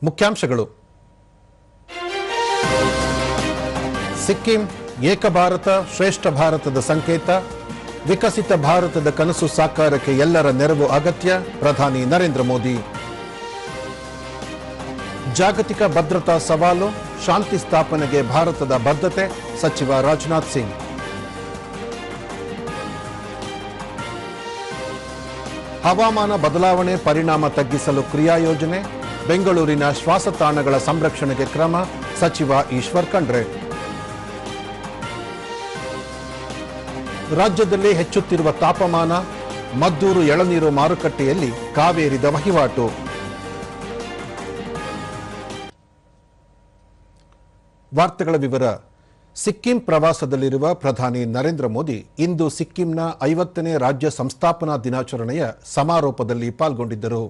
ಮುಖ್ಯಾಂಶಗಳು. ಸಿಕ್ಕಿಂ ಏಕ ಭಾರತ ಶ್ರೇಷ್ಠ ಭಾರತದ ಸಂಕೇತ. ವಿಕಸಿತ ಭಾರತದ ಕನಸು ಸಾಕಾರಕ್ಕೆ ಎಲ್ಲರ ನೆರವು ಅಗತ್ಯ. ಪ್ರಧಾನಿ ನರೇಂದ್ರ ಮೋದಿ. ಜಾಗತಿಕ ಭದ್ರತಾ ಸವಾಲು, ಶಾಂತಿ ಸ್ಥಾಪನೆಗೆ ಭಾರತದ ಬದ್ಧತೆ. ಸಚಿವ ರಾಜನಾಥ್ ಸಿಂಗ್. ಹವಾಮಾನ ಬದಲಾವಣೆ ಪರಿಣಾಮ ತಗ್ಗಿಸಲು ಕ್ರಿಯಾಯೋಜನೆ. ಬೆಂಗಳೂರಿನ ಶ್ವಾಸತಾಣಗಳ ಸಂರಕ್ಷಣೆಗೆ ಕ್ರಮ. ಸಚಿವ ಈಶ್ವರ್ ಖಂಡ್ರೆ. ರಾಜ್ಯದಲ್ಲಿ ಹೆಚ್ಚುತ್ತಿರುವ ತಾಪಮಾನ, ಮದ್ದೂರು ಎಳನೀರು ಮಾರುಕಟ್ಟೆಯಲ್ಲಿ ಕಾವೇರಿದ ವಹಿವಾಟು. ವಾರ್ತೆಗಳ ವಿವರ. ಸಿಕ್ಕಿಂ ಪ್ರವಾಸದಲ್ಲಿರುವ ಪ್ರಧಾನಿ ನರೇಂದ್ರ ಮೋದಿ ಇಂದು ಸಿಕ್ಕಿಂನ 50ನೇ ರಾಜ್ಯ ಸಂಸ್ಥಾಪನಾ ದಿನಾಚರಣೆಯ ಸಮಾರೋಪದಲ್ಲಿ ಪಾಲ್ಗೊಂಡಿದ್ದರು.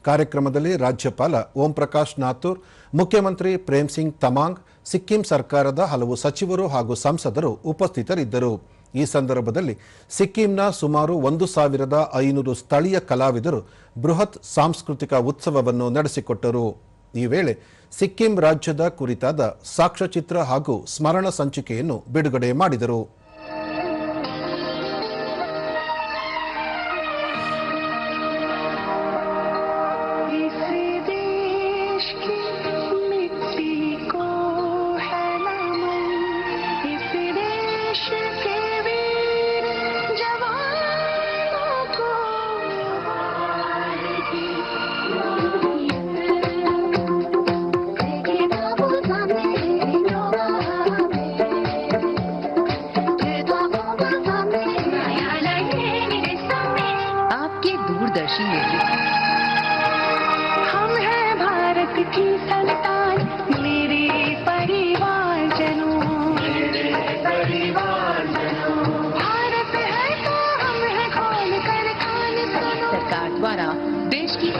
ಕಾರ್ಯಕ್ರಮದಲ್ಲಿ ರಾಜ್ಯಪಾಲ ಓಂ ಪ್ರಕಾಶ್ ನಾಥೂರ್, ಮುಖ್ಯಮಂತ್ರಿ ಪ್ರೇಮ್ ಸಿಂಗ್ ತಮಾಂಗ್, ಸಿಕ್ಕಿಂ ಸರ್ಕಾರದ ಹಲವು ಸಚಿವರು ಹಾಗೂ ಸಂಸದರು ಉಪಸ್ಥಿತರಿದ್ದರು. ಈ ಸಂದರ್ಭದಲ್ಲಿ ಸಿಕ್ಕಿಂನ ಸುಮಾರು 1,500 ಸ್ಥಳೀಯ ಕಲಾವಿದರು ಬೃಹತ್ ಸಾಂಸ್ಕೃತಿಕ ಉತ್ಸವವನ್ನು ನಡೆಸಿಕೊಟ್ಟರು. ಈ ವೇಳೆ ಸಿಕ್ಕಿಂ ರಾಜ್ಯದ ಕುರಿತಾದ ಸಾಕ್ಷ್ಯಚಿತ್ರ ಹಾಗೂ ಸ್ಮರಣ ಸಂಚಿಕೆಯನ್ನು ಬಿಡುಗಡೆ ಮಾಡಿದರು. हम हैं भारत की संतान, मेरे परिवारजनों, भारत है तो हम हैं, खोल कर कान सुनो। सरकार द्वारा देश की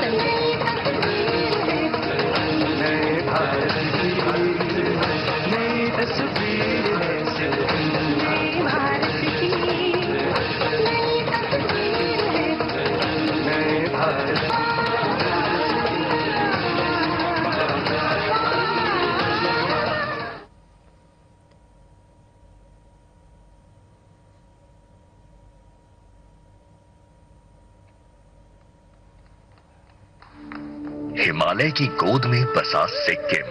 हिमालय की गोद में बसा सिक्किम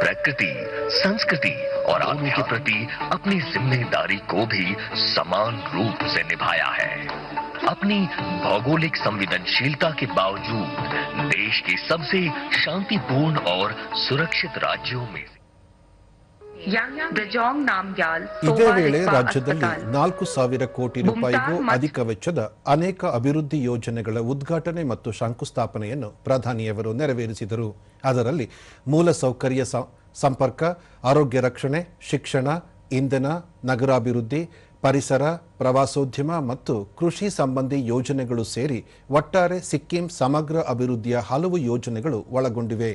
प्रकृति, संस्कृति और आत्मा के प्रति अपनी जिम्मेदारी को भी समान रूप से निभाया है। अपनी भौगोलिक संवेदनशीलता के बावजूद देश के सबसे शांतिपूर्ण और सुरक्षित राज्यों में ಇದೇ ವೇಳೆ ರಾಜ್ಯದಲ್ಲಿ 4,000 ಕೋಟಿ ರೂಪಾಯಿಗೂ ಅಧಿಕ ವೆಚ್ಚದ ಅನೇಕ ಅಭಿವೃದ್ಧಿ ಯೋಜನೆಗಳ ಉದ್ಘಾಟನೆ ಮತ್ತು ಶಂಕುಸ್ಥಾಪನೆಯನ್ನು ಪ್ರಧಾನಿಯವರು ನೆರವೇರಿಸಿದರು. ಅದರಲ್ಲಿ ಮೂಲಸೌಕರ್ಯ ಸಂಪರ್ಕ, ಆರೋಗ್ಯ ರಕ್ಷಣೆ, ಶಿಕ್ಷಣ, ಇಂಧನ, ನಗರಾಭಿವೃದ್ಧಿ, ಪರಿಸರ, ಪ್ರವಾಸೋದ್ಯಮ ಮತ್ತು ಕೃಷಿ ಸಂಬಂಧಿ ಯೋಜನೆಗಳು ಸೇರಿ ಒಟ್ಟಾರೆ ಸಿಕ್ಕಿಂ ಸಮಗ್ರ ಅಭಿವೃದ್ಧಿಯ ಹಲವು ಯೋಜನೆಗಳು ಒಳಗೊಂಡಿವೆ.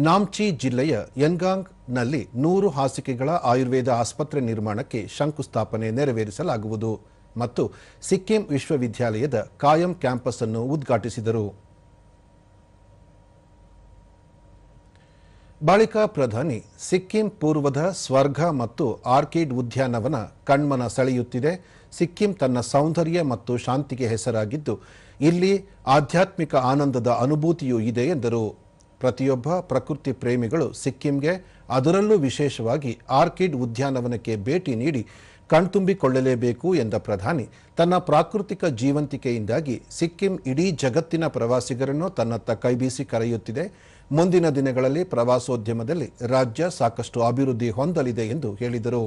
ನಾಮ್ಚಿ ಜಿಲ್ಲೆಯ ಯನ್ಗಾಂಗ್ನಲ್ಲಿ 100 ಹಾಸಿಗೆಗಳ ಆಯುರ್ವೇದ ಆಸ್ಪತ್ರೆ ನಿರ್ಮಾಣಕ್ಕೆ ಶಂಕುಸ್ಥಾಪನೆ ನೆರವೇರಿಸಲಾಗುವುದು ಮತ್ತು ಸಿಕ್ಕಿಂ ವಿಶ್ವವಿದ್ಯಾಲಯದ ಕಾಯಂ ಕ್ಯಾಂಪಸ್ ಅನ್ನು ಉದ್ಘಾಟಿಸಿದರು. ಬಳಿಕ ಪ್ರಧಾನಿ ಸಿಕ್ಕಿಂ ಪೂರ್ವದ ಸ್ವರ್ಗ ಮತ್ತು ಆರ್ಕಿಡ್ ಉದ್ಯಾನವನ ಕಣ್ಮನ ಸೆಳೆಯುತ್ತಿದೆ. ಸಿಕ್ಕಿಂ ತನ್ನ ಸೌಂದರ್ಯ ಮತ್ತು ಶಾಂತಿಗೆ ಹೆಸರಾಗಿದ್ದು ಇಲ್ಲಿ ಆಧ್ಯಾತ್ಮಿಕ ಆನಂದದ ಅನುಭೂತಿಯೂ ಇದೆ ಎಂದರು. ಪ್ರತಿಯೊಬ್ಬ ಪ್ರಕೃತಿ ಪ್ರೇಮಿಗಳು ಸಿಕ್ಕಿಂಗೆ, ಅದರಲ್ಲೂ ವಿಶೇಷವಾಗಿ ಆರ್ಕಿಡ್ ಉದ್ಯಾನವನಕ್ಕೆ ಭೇಟಿ ನೀಡಿ ಕಣ್ತುಂಬಿಕೊಳ್ಳಲೇಬೇಕು ಎಂದ ಪ್ರಧಾನಿ, ತನ್ನ ಪ್ರಾಕೃತಿಕ ಜೀವಂತಿಕೆಯಿಂದಾಗಿ ಸಿಕ್ಕಿಂ ಇಡೀ ಜಗತ್ತಿನ ಪ್ರವಾಸಿಗರನ್ನು ತನ್ನತ್ತ ಕೈಬೀಸಿ ಕರೆಯುತ್ತಿದೆ. ಮುಂದಿನ ದಿನಗಳಲ್ಲಿ ಪ್ರವಾಸೋದ್ಯಮದಲ್ಲಿ ರಾಜ್ಯ ಸಾಕಷ್ಟು ಅಭಿವೃದ್ಧಿ ಹೊಂದಲಿದೆ ಎಂದು ಹೇಳಿದರು.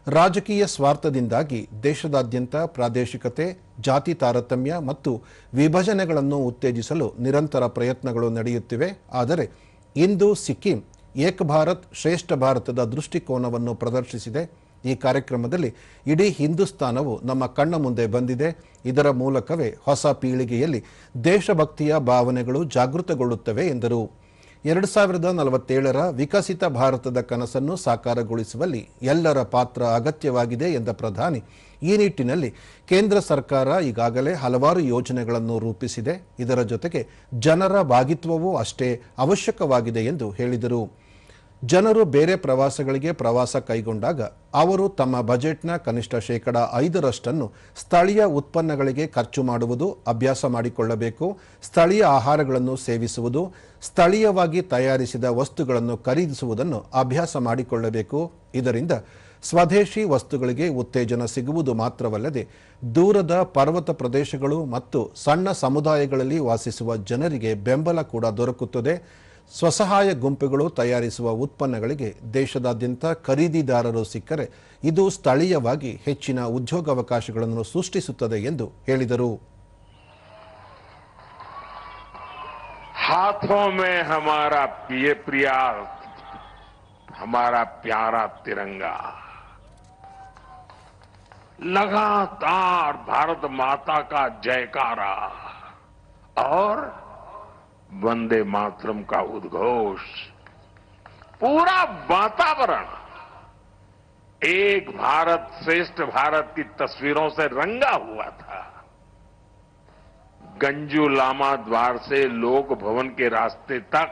ರಾಜಕೀಯ ಸ್ವಾರ್ಥದಿಂದಾಗಿ ದೇಶದಾದ್ಯಂತ ಪ್ರಾದೇಶಿಕತೆ, ಜಾತಿ ತಾರತಮ್ಯ ಮತ್ತು ವಿಭಜನೆಗಳನ್ನು ಉತ್ತೇಜಿಸಲು ನಿರಂತರ ಪ್ರಯತ್ನಗಳು ನಡೆಯುತ್ತಿವೆ. ಆದರೆ ಇಂದು ಸಿಕ್ಕಿಂ ಏಕ ಭಾರತ್ ಶ್ರೇಷ್ಠ ಭಾರತದ ದೃಷ್ಟಿಕೋನವನ್ನು ಪ್ರದರ್ಶಿಸಿದೆ. ಈ ಕಾರ್ಯಕ್ರಮದಲ್ಲಿ ಇಡೀ ಹಿಂದೂಸ್ತಾನವು ನಮ್ಮ ಕಣ್ಣ ಮುಂದೆ ಬಂದಿದೆ. ಇದರ ಮೂಲಕವೇ ಹೊಸ ಪೀಳಿಗೆಯಲ್ಲಿ ದೇಶಭಕ್ತಿಯ ಭಾವನೆಗಳು ಜಾಗೃತಗೊಳ್ಳುತ್ತವೆ ಎಂದರು. 2047ರ ವಿಕಸಿತ ಭಾರತದ ಕನಸನ್ನು ಸಾಕಾರಗೊಳಿಸುವಲ್ಲಿ ಎಲ್ಲರ ಪಾತ್ರ ಅಗತ್ಯವಾಗಿದೆ ಎಂದ ಪ್ರಧಾನಿ, ಈ ನಿಟ್ಟಿನಲ್ಲಿ ಕೇಂದ್ರ ಸರ್ಕಾರ ಈಗಾಗಲೇ ಹಲವಾರು ಯೋಜನೆಗಳನ್ನು ರೂಪಿಸಿದೆ. ಇದರ ಜೊತೆಗೆ ಜನರ ಭಾಗಿತ್ವವೂ ಅಷ್ಟೇ ಅವಶ್ಯಕವಾಗಿದೆ ಎಂದು ಹೇಳಿದರು. ಜನರು ಬೇರೆ ಪ್ರವಾಸಗಳಿಗೆ ಪ್ರವಾಸ ಕೈಗೊಂಡಾಗ ಅವರು ತಮ್ಮ ಬಜೆಟ್ನ ಕನಿಷ್ಠ 5% ಸ್ಥಳೀಯ ಉತ್ಪನ್ನಗಳಿಗೆ ಖರ್ಚು ಮಾಡುವುದು ಅಭ್ಯಾಸ ಮಾಡಿಕೊಳ್ಳಬೇಕು. ಸ್ಥಳೀಯ ಆಹಾರಗಳನ್ನು ಸೇವಿಸುವುದು, ಸ್ಥಳೀಯವಾಗಿ ತಯಾರಿಸಿದ ವಸ್ತುಗಳನ್ನು ಖರೀದಿಸುವುದನ್ನು ಅಭ್ಯಾಸ ಮಾಡಿಕೊಳ್ಳಬೇಕು. ಇದರಿಂದ ಸ್ವದೇಶಿ ವಸ್ತುಗಳಿಗೆ ಉತ್ತೇಜನ ಸಿಗುವುದು ಮಾತ್ರವಲ್ಲದೆ ದೂರದ ಪರ್ವತ ಪ್ರದೇಶಗಳು ಮತ್ತು ಸಣ್ಣ ಸಮುದಾಯಗಳಲ್ಲಿ ವಾಸಿಸುವ ಜನರಿಗೆ ಬೆಂಬಲ ಕೂಡ ದೊರಕುತ್ತದೆ. ಸ್ವಸಹಾಯ ಗುಂಪುಗಳು ತಯಾರಿಸುವ ಉತ್ಪನ್ನಗಳಿಗೆ ದೇಶದಾದ್ಯಂತ ಖರೀದಿದಾರರು ಸಿಕ್ಕರೆ ಇದು ಸ್ಥಳೀಯವಾಗಿ ಹೆಚ್ಚಿನ ಉದ್ಯೋಗಾವಕಾಶಗಳನ್ನು ಸೃಷ್ಟಿಸುತ್ತದೆ ಎಂದು ಹೇಳಿದರು. हाथों में हमारा हमारा प्यारा तिरंगा लगातार भारत माता का जयकारा और वंदे मातरम का उद्घोष, पूरा वातावरण एक भारत श्रेष्ठ भारत की तस्वीरों से रंगा हुआ था। गंजू लामा द्वार से लोक भवन के रास्ते तक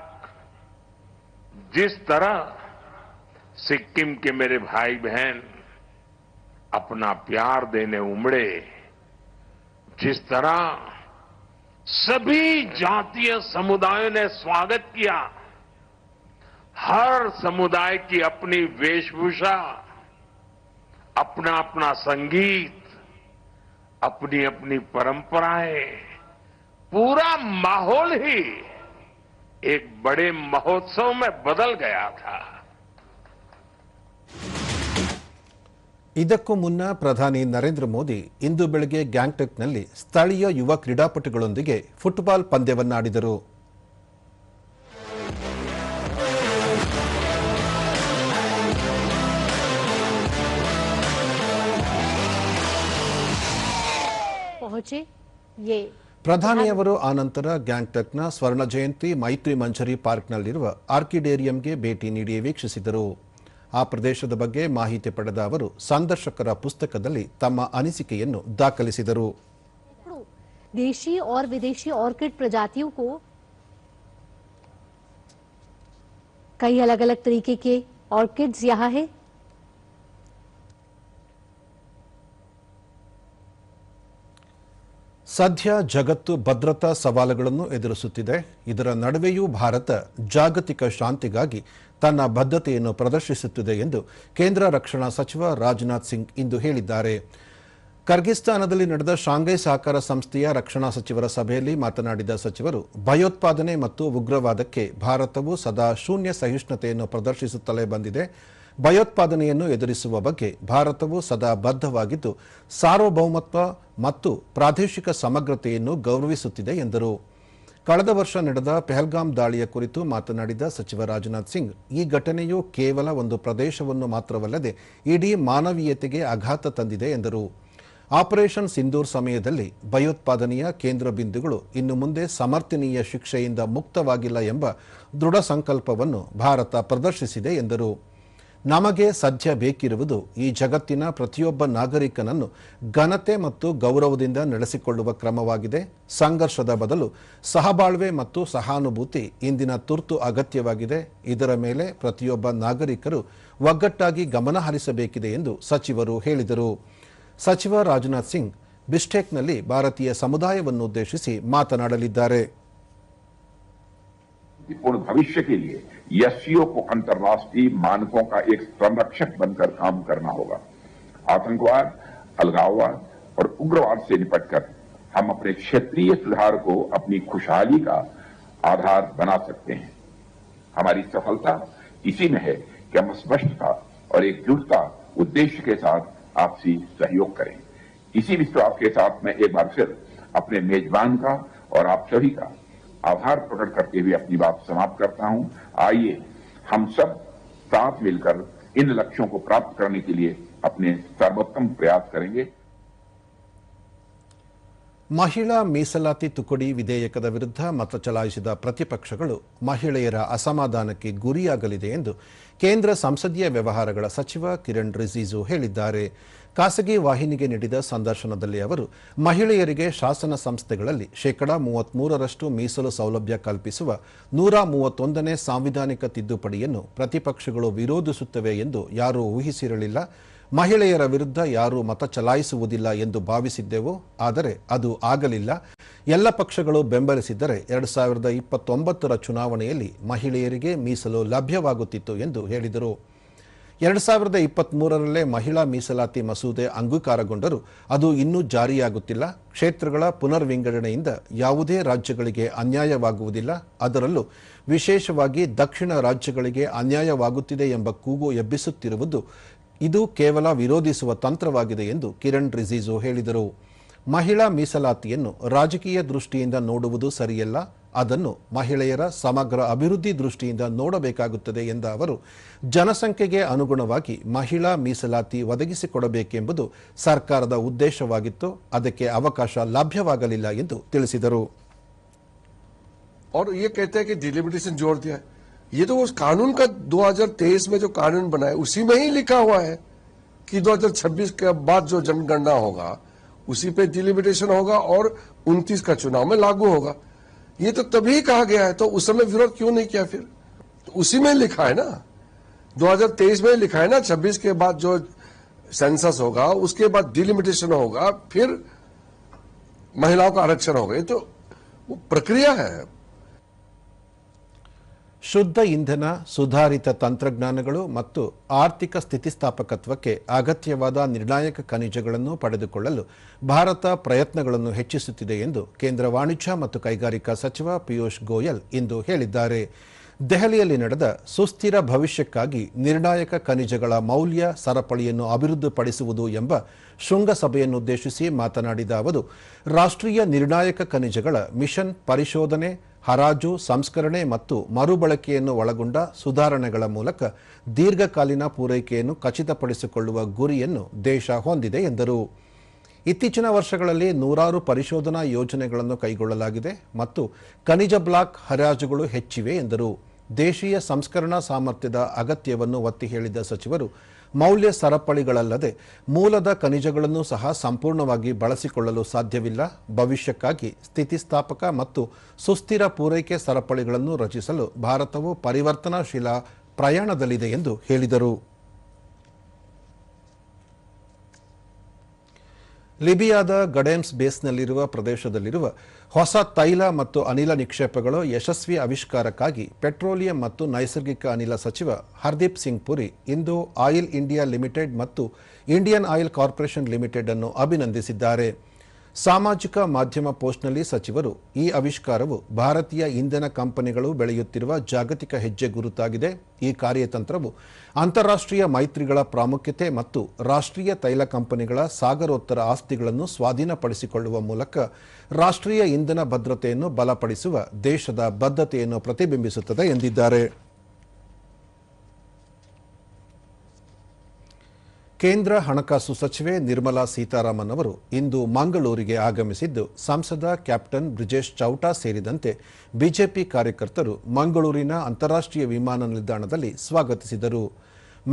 जिस तरह सिक्किम के मेरे भाई बहन अपना प्यार देने उमड़े, जिस तरह सभी जातीय समुदायों ने स्वागत किया, हर समुदाय की अपनी वेशभूषा, अपना अपना संगीत, अपनी अपनी परंपराएं, पूरा माहौल ही एक बड़े महोत्सव में बदल गया था। ಇದಕ್ಕೂ ಮುನ್ನ ಪ್ರಧಾನಿ ನರೇಂದ್ರ ಮೋದಿ ಇಂದು ಬೆಳಗ್ಗೆ ಗ್ಯಾಂಗ್ಟಕ್ನಲ್ಲಿ ಸ್ಥಳೀಯ ಯುವ ಕ್ರೀಡಾಪಟುಗಳೊಂದಿಗೆ ಫುಟ್ಬಾಲ್ ಪಂದ್ಯವನ್ನಾಡಿದರು. ಪ್ರಧಾನಿಯವರು ಆನಂತರ ಗ್ಯಾಂಗ್ಟಕ್ನ ಸ್ವರ್ಣ ಜಯಂತಿ ಮೈತ್ರಿ ಮಂಜರಿ ಪಾರ್ಕ್ನಲ್ಲಿರುವ ಆರ್ಕಿಡೇರಿಯಂಗೆ ಭೇಟಿ ನೀಡಿ ವೀಕ್ಷಿಸಿದರು. ಆ ಪ್ರದೇಶದ ಬಗ್ಗೆ ಮಾಹಿತಿ ಪಡೆದ ಅವರು ಸಂದರ್ಶಕರ ಪುಸ್ತಕದಲ್ಲಿ ತಮ್ಮ ಅನಿಸಿಕೆಯನ್ನು ದಾಖಲಿಸಿದರು. देशी और विदेशी ऑर्किड प्रजातियों को कई अलग अलग तरीके के ऑर्किड्स यहाँ है. ಸದ್ಯ ಜಗತ್ತು ಭದ್ರತಾ ಸವಾಲುಗಳನ್ನು ಎದುರಿಸುತ್ತಿದೆ. ಇದರ ನಡುವೆಯೂ ಭಾರತ ಜಾಗತಿಕ ಶಾಂತಿಗಾಗಿ ತನ್ನ ಬದ್ಧತೆಯನ್ನು ಪ್ರದರ್ಶಿಸುತ್ತಿದೆ ಎಂದು ಕೇಂದ್ರ ರಕ್ಷಣಾ ಸಚಿವ ರಾಜನಾಥ್ ಸಿಂಗ್ ಇಂದು ಹೇಳಿದ್ದಾರೆ. ಕರ್ಗಿಸ್ತಾನದಲ್ಲಿ ನಡೆದ ಶಾಂಘೈ ಸಹಕಾರ ಸಂಸ್ಥೆಯ ರಕ್ಷಣಾ ಸಚಿವರ ಸಭೆಯಲ್ಲಿ ಮಾತನಾಡಿದ ಸಚಿವರು, ಭಯೋತ್ಪಾದನೆ ಮತ್ತು ಉಗ್ರವಾದಕ್ಕೆ ಭಾರತವು ಸದಾ ಶೂನ್ಯ ಸಹಿಷ್ಣುತೆಯನ್ನು ಪ್ರದರ್ಶಿಸುತ್ತಲೇ ಬಂದಿದೆ. ಭಯೋತ್ಪಾದನೆಯನ್ನು ಎದುರಿಸುವ ಬಗ್ಗೆ ಭಾರತವು ಸದಾ ಬದ್ಧವಾಗಿದ್ದು ಸಾರ್ವಭೌಮತ್ವ ಮತ್ತು ಪ್ರಾದೇಶಿಕ ಸಮಗ್ರತೆಯನ್ನು ಗೌರವಿಸುತ್ತಿದೆ ಎಂದರು. ಕಳೆದ ವರ್ಷ ನಡೆದ ಪೆಹಲ್ಗಾಮ್ ದಾಳಿಯ ಕುರಿತು ಮಾತನಾಡಿದ ಸಚಿವ ರಾಜನಾಥ್ ಸಿಂಗ್, ಈ ಘಟನೆಯು ಕೇವಲ ಒಂದು ಪ್ರದೇಶವನ್ನು ಮಾತ್ರವಲ್ಲದೆ ಇಡೀ ಮಾನವೀಯತೆಗೆ ಆಘಾತ ತಂದಿದೆ ಎಂದರು. ಆಪರೇಷನ್ ಸಿಂಧೂರ್ ಸಮಯದಲ್ಲಿ ಭಯೋತ್ಪಾದನೆಯ ಕೇಂದ್ರ ಬಿಂದುಗಳು ಇನ್ನು ಮುಂದೆ ಸಮರ್ಥನೀಯ ಶಿಕ್ಷೆಯಿಂದ ಮುಕ್ತವಾಗಿಲ್ಲ ಎಂಬ ದೃಢ ಸಂಕಲ್ಪವನ್ನು ಭಾರತ ಪ್ರದರ್ಶಿಸಿದೆ ಎಂದರು. ನಮಗೆ ಸದ್ಯ ಬೇಕಿರುವುದು ಈ ಜಗತ್ತಿನ ಪ್ರತಿಯೊಬ್ಬ ನಾಗರಿಕನನ್ನು ಘನತೆ ಮತ್ತು ಗೌರವದಿಂದ ನಡೆಸಿಕೊಳ್ಳುವ ಕ್ರಮವಾಗಿದೆ. ಸಂಘರ್ಷದ ಬದಲು ಸಹಬಾಳ್ವೆ ಮತ್ತು ಸಹಾನುಭೂತಿ ಇಂದಿನ ತುರ್ತು ಅಗತ್ಯವಾಗಿದೆ. ಇದರ ಮೇಲೆ ಪ್ರತಿಯೊಬ್ಬ ನಾಗರಿಕರು ಒಗ್ಗಟ್ಟಾಗಿ ಗಮನ ಹರಿಸಬೇಕಿದೆ ಎಂದು ಸಚಿವರು ಹೇಳಿದರು. ಸಚಿವ ರಾಜನಾಥ್ ಸಿಂಗ್ ಬಿಷ್ಕೇಕ್ನಲ್ಲಿ ಭಾರತೀಯ ಸಮುದಾಯವನ್ನುದ್ದೇಶಿಸಿ ಮಾತನಾಡಲಿದ್ದಾರೆ. भविष्य के लिए एससीओ को अंतर्राष्ट्रीय मानकों का एक संरक्षक बनकर काम करना होगा. आतंकवाद, अलगाववाद और उग्रवाद से निपटकर हम अपने क्षेत्रीय सुधार को अपनी खुशहाली का आधार बना सकते हैं. हमारी सफलता इसी में है कि हम स्पष्टता और एकजुटता उद्देश्य के साथ आपसी सहयोग करें. इसी विश्वास के साथ मैं एक बार फिर अपने मेजबान का और आप सभी का आभार प्रकट करते हुए अपनी बात समाप्त करता हूं. आइए हम सब साथ मिलकर इन लक्ष्यों को प्राप्त करने के लिए अपने सर्वोत्तम प्रयास करेंगे. ಮಹಿಳಾ ಮೀಸಲಾತಿ ತುಕಡಿ ವಿಧೇಯಕದ ವಿರುದ್ಧ ಮತ ಚಲಾಯಿಸಿದ ಪ್ರತಿಪಕ್ಷಗಳು ಮಹಿಳೆಯರ ಅಸಮಾಧಾನಕ್ಕೆ ಗುರಿಯಾಗಲಿದೆ ಎಂದು ಕೇಂದ್ರ ಸಂಸದೀಯ ವ್ಯವಹಾರಗಳ ಸಚಿವ ಕಿರಣ್ ರಿಜಿಜು ಹೇಳಿದ್ದಾರೆ. ಖಾಸಗಿ ವಾಹಿನಿಗೆ ನೀಡಿದ ಸಂದರ್ಶನದಲ್ಲಿ ಅವರು ಮಹಿಳೆಯರಿಗೆ ಶಾಸನ ಸಂಸ್ಥೆಗಳಲ್ಲಿ ಶೇಕಡಾ 33ರಷ್ಟು ಮೀಸಲು ಸೌಲಭ್ಯ ಕಲ್ಪಿಸುವ 131ನೇ ಸಾಂವಿಧಾನಿಕ ತಿದ್ದುಪಡಿಯನ್ನು ಪ್ರತಿಪಕ್ಷಗಳು ವಿರೋಧಿಸುತ್ತವೆ ಎಂದು ಯಾರೂ ಊಹಿಸಿರಲಿಲ್ಲ. ಮಹಿಳೆಯರ ವಿರುದ್ಧ ಯಾರೂ ಮತ ಚಲಾಯಿಸುವುದಿಲ್ಲ ಎಂದು ಭಾವಿಸಿದ್ದೆವು, ಆದರೆ ಅದು ಆಗಲಿಲ್ಲ. ಎಲ್ಲ ಪಕ್ಷಗಳು ಬೆಂಬಲಿಸಿದ್ದರೆ 2029ರ ಚುನಾವಣೆಯಲ್ಲಿ ಮಹಿಳೆಯರಿಗೆ ಮೀಸಲು ಲಭ್ಯವಾಗುತ್ತಿತ್ತು ಎಂದು ಹೇಳಿದರು. 2023ರಲ್ಲೇ ಮಹಿಳಾ ಮೀಸಲಾತಿ ಮಸೂದೆ ಅಂಗೀಕಾರಗೊಂಡರೂ ಅದು ಇನ್ನೂ ಜಾರಿಯಾಗುತ್ತಿಲ್ಲ. ಕ್ಷೇತ್ರಗಳ ಪುನರ್ವಿಂಗಡಣೆಯಿಂದ ಯಾವುದೇ ರಾಜ್ಯಗಳಿಗೆ ಅನ್ಯಾಯವಾಗುವುದಿಲ್ಲ, ಅದರಲ್ಲೂ ವಿಶೇಷವಾಗಿ ದಕ್ಷಿಣ ರಾಜ್ಯಗಳಿಗೆ ಅನ್ಯಾಯವಾಗುತ್ತಿದೆ ಎಂಬ ಕೂಗು ಎಬ್ಬಿಸುತ್ತಿರುವುದು ಇದು ಕೇವಲ ವಿರೋಧಿಸುವ ತಂತ್ರವಾಗಿದೆ ಎಂದು ಕಿರಣ್ ರಿಜಿಜು ಹೇಳಿದರು. ಮಹಿಳಾ ಮೀಸಲಾತಿಯನ್ನು ರಾಜಕೀಯ ದೃಷ್ಟಿಯಿಂದ ನೋಡುವುದು ಸರಿಯಲ್ಲ, ಅದನ್ನು ಮಹಿಳೆಯರ ಸಮಗ್ರ ಅಭಿವೃದ್ಧಿ ದೃಷ್ಟಿಯಿಂದ ನೋಡಬೇಕಾಗುತ್ತದೆ ಎಂದ ಅವರು ಜನಸಂಖ್ಯೆಗೆ ಅನುಗುಣವಾಗಿ ಮಹಿಳಾ ಮೀಸಲಾತಿ ಒದಗಿಸಿಕೊಡಬೇಕೆಂಬುದು ಸರ್ಕಾರದ ಉದ್ದೇಶವಾಗಿತ್ತು, ಅದಕ್ಕೆ ಅವಕಾಶ ಲಭ್ಯವಾಗಲಿಲ್ಲ ಎಂದು ತಿಳಿಸಿದರು. और ये कहते हैं कि डिलिमिटेशन जोड़ दिया है, ये तो उस कानून का 2023 में जो कानून बना है उसी में ही लिखा हुआ है कि 2026 के बाद जो जनगणना होगा उसी पे डिलिमिटेशन होगा और 29 का चुनाव में लागू होगा. ये तो तभी कहा गया है, तो उस समय विरोध क्यों नहीं किया? फिर तो उसी में लिखा है ना, 2023 में लिखा है ना, 26 के बाद जो सेंसस होगा उसके बाद डिलिमिटेशन होगा, फिर महिलाओं का आरक्षण होगा. ये तो वो प्रक्रिया है. ಶುದ್ಧ ಇಂಧನ, ಸುಧಾರಿತ ತಂತ್ರಜ್ಞಾನಗಳು ಮತ್ತು ಆರ್ಥಿಕ ಸ್ಥಿತಿಸ್ಥಾಪಕತ್ವಕ್ಕೆ ಅಗತ್ಯವಾದ ನಿರ್ಣಾಯಕ ಖನಿಜಗಳನ್ನು ಪಡೆದುಕೊಳ್ಳಲು ಭಾರತ ಪ್ರಯತ್ನಗಳನ್ನು ಹೆಚ್ಚಿಸುತ್ತಿದೆ ಎಂದು ಕೇಂದ್ರ ವಾಣಿಜ್ಯ ಮತ್ತು ಕೈಗಾರಿಕಾ ಸಚಿವ ಪಿಯೂಷ್ ಗೋಯಲ್ ಇಂದು ಹೇಳಿದ್ದಾರೆ. ದೆಹಲಿಯಲ್ಲಿ ನಡೆದ ಸುಸ್ಥಿರ ಭವಿಷ್ಯಕ್ಕಾಗಿ ನಿರ್ಣಾಯಕ ಖನಿಜಗಳ ಮೌಲ್ಯ ಸರಪಳಿಯನ್ನು ಅಭಿವೃದ್ಧಿಪಡಿಸುವುದು ಎಂಬ ಶೃಂಗಸಭೆಯನ್ನುದ್ದೇಶಿಸಿ ಮಾತನಾಡಿದ ಅವರು, ರಾಷ್ಟ್ರೀಯ ನಿರ್ಣಾಯಕ ಖನಿಜಗಳ ಮಿಷನ್ ಪರಿಶೋಧನೆ, ಹರಾಜು, ಸಂಸ್ಕರಣೆ ಮತ್ತು ಮರುಬಳಕೆಯನ್ನು ಒಳಗೊಂಡ ಸುಧಾರಣೆಗಳ ಮೂಲಕ ದೀರ್ಘಕಾಲೀನ ಪೂರೈಕೆಯನ್ನು ಖಚಿತಪಡಿಸಿಕೊಳ್ಳುವ ಗುರಿಯನ್ನು ದೇಶ ಹೊಂದಿದೆ ಎಂದರು. ಇತ್ತೀಚಿನ ವರ್ಷಗಳಲ್ಲಿ ನೂರಾರು ಪರಿಶೋಧನಾ ಯೋಜನೆಗಳನ್ನು ಕೈಗೊಳ್ಳಲಾಗಿದೆ ಮತ್ತು ಖನಿಜ ಬ್ಲಾಕ್ ಹರಾಜುಗಳು ಹೆಚ್ಚಿವೆ ಎಂದರು. ದೇಶೀಯ ಸಂಸ್ಕರಣಾ ಸಾಮರ್ಥ್ಯದ ಅಗತ್ಯವನ್ನು ಒತ್ತಿ ಹೇಳಿದ ಸಚಿವರು, ಮೌಲ್ಯ ಸರಪಳಿಗಳಲ್ಲದೆ ಮೂಲದ ಖನಿಜಗಳನ್ನು ಸಹ ಸಂಪೂರ್ಣವಾಗಿ ಬಳಸಿಕೊಳ್ಳಲು ಸಾಧ್ಯವಿಲ್ಲ. ಭವಿಷ್ಯಕ್ಕಾಗಿ ಸ್ಥಿತಿಸ್ಥಾಪಕ ಮತ್ತು ಸುಸ್ಥಿರ ಪೂರೈಕೆ ಸರಪಳಿಗಳನ್ನು ರಚಿಸಲು ಭಾರತವು ಪರಿವರ್ತನಾಶೀಲ ಪ್ರಯಾಣದಲ್ಲಿದೆ ಎಂದು ಹೇಳಿದರು. ಲಿಬಿಯಾದ ಗಡೆಮ್ಸ್ ಬೇಸ್ನಲ್ಲಿರುವ ಪ್ರದೇಶದಲ್ಲಿರುವ ಹೊಸ ತೈಲ ಮತ್ತು ಅನಿಲ ನಿಕ್ಷೇಪಗಳು ಯಶಸ್ವಿ ಆವಿಷ್ಕಾರಕ್ಕಾಗಿ ಪೆಟ್ರೋಲಿಯಂ ಮತ್ತು ನೈಸರ್ಗಿಕ ಅನಿಲ ಸಚಿವ ಹರ್ದೀಪ್ ಸಿಂಗ್ ಪುರಿ ಇಂದು ಆಯಿಲ್ ಇಂಡಿಯಾ ಲಿಮಿಟೆಡ್ ಮತ್ತು ಇಂಡಿಯನ್ ಆಯಿಲ್ ಕಾರ್ಪೊರೇಷನ್ ಲಿಮಿಟೆಡ್ ಅನ್ನು ಅಭಿನಂದಿಸಿದ್ದಾರೆ. ಸಾಮಾಜಿಕ ಮಾಧ್ಯಮ ಪೋಸ್ಟ್ನಲ್ಲಿ ಸಚಿವರು, ಈ ಆವಿಷ್ಕಾರವು ಭಾರತೀಯ ಇಂಧನ ಕಂಪನಿಗಳು ಬೆಳೆಯುತ್ತಿರುವ ಜಾಗತಿಕ ಹೆಜ್ಜೆ ಗುರುತಾಗಿದೆ. ಈ ಕಾರ್ಯತಂತ್ರವು ಅಂತಾರಾಷ್ಟ್ರೀಯ ಮೈತ್ರಿಗಳ ಪ್ರಾಮುಖ್ಯತೆ ಮತ್ತು ರಾಷ್ಟ್ರೀಯ ತೈಲ ಕಂಪನಿಗಳ ಸಾಗರೋತ್ತರ ಆಸ್ತಿಗಳನ್ನು ಸ್ವಾಧೀನಪಡಿಸಿಕೊಳ್ಳುವ ಮೂಲಕ ರಾಷ್ಟ್ರೀಯ ಇಂಧನ ಭದ್ರತೆಯನ್ನು ಬಲಪಡಿಸುವ ದೇಶದ ಬದ್ಧತೆಯನ್ನು ಪ್ರತಿಬಿಂಬಿಸುತ್ತದೆ ಎಂದಿದ್ದಾರೆ. ಕೇಂದ್ರ ಹಣಕಾಸು ಸಚಿವೆ ನಿರ್ಮಲಾ ಸೀತಾರಾಮನ್ ಅವರು ಇಂದು ಮಂಗಳೂರಿಗೆ ಆಗಮಿಸಿದ್ದು, ಸಂಸದ ಕ್ಯಾಪ್ಟನ್ ಬ್ರಿಜೇಶ್ ಚೌಟಾ ಸೇರಿದಂತೆ ಬಿಜೆಪಿ ಕಾರ್ಯಕರ್ತರು ಮಂಗಳೂರಿನ ಅಂತಾರಾಷ್ಟ್ರೀಯ ವಿಮಾನ ನಿಲ್ದಾಣದಲ್ಲಿ ಸ್ವಾಗತಿಸಿದರು.